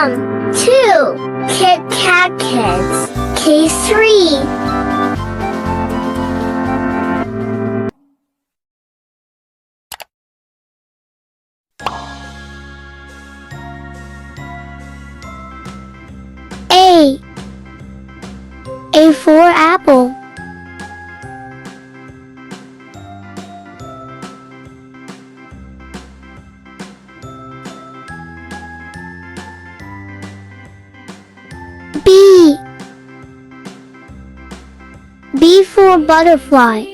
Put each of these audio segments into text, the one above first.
2. Kit Kat Kids. K3. A for apple. B for butterfly.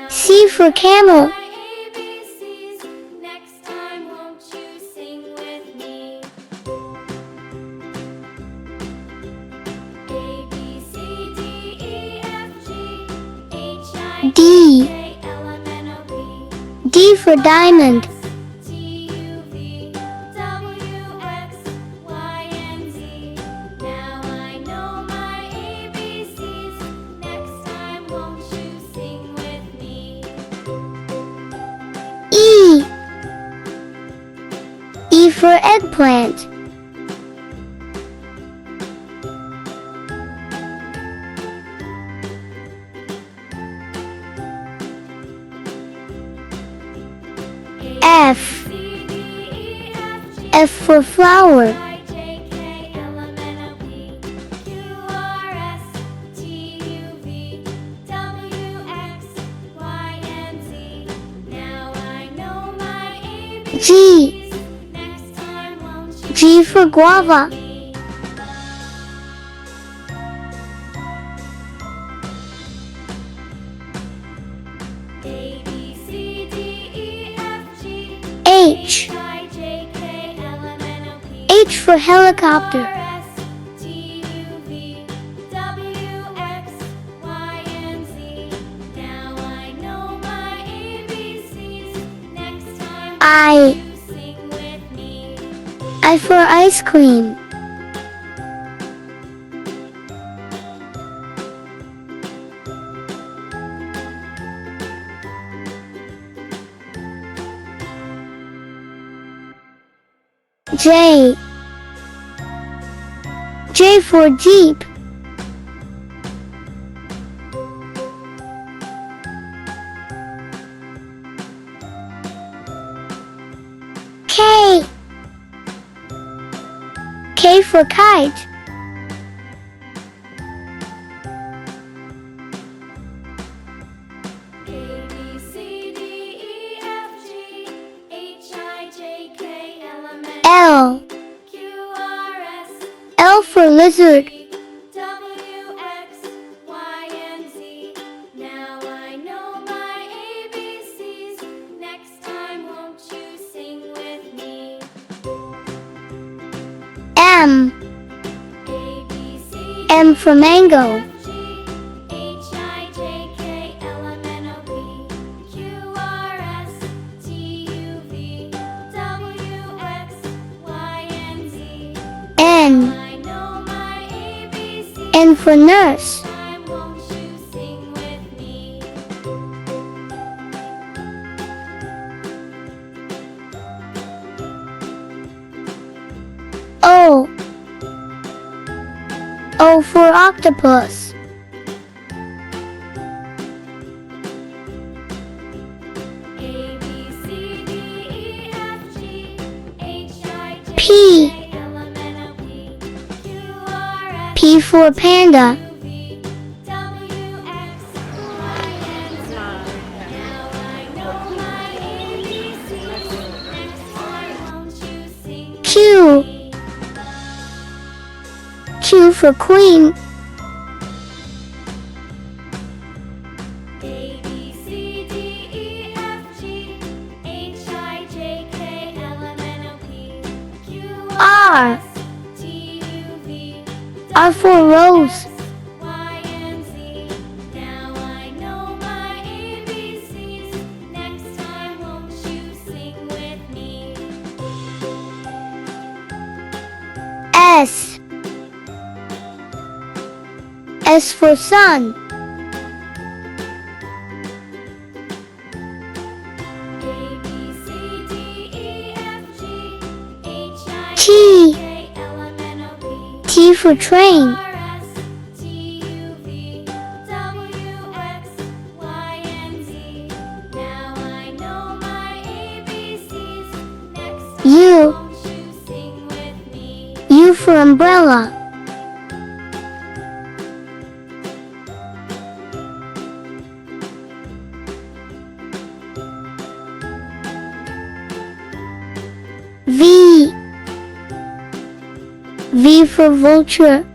C for camel. D for diamond. E for eggplant. F for flower. G for guava. H for helicopter. I for ice cream. J for Jeep. K for kite. L for lizard. M for mango. N for nurse. O for octopus. P for panda. Q for queen. R for rose. S for sun. T. T for train. U. U for umbrella. V. V for vulture.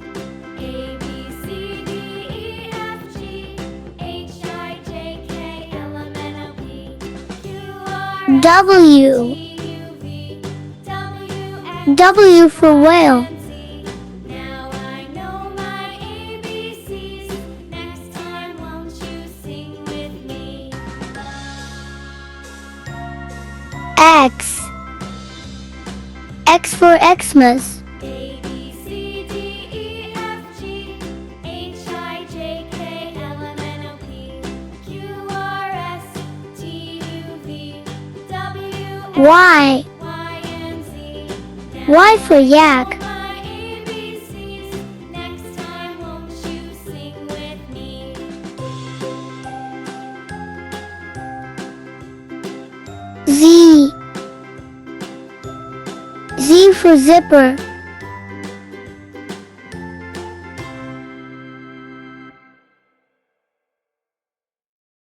W. W for whale. Now I know my ABCs. Next time won't you sing with me? X. X for Xmas. A B C D E F G H I J K L M N O P Q R S T U V W X Y. Y and Z. Y for yak. My ABCs. Next time won't you sing with me? Z. Z for zipper.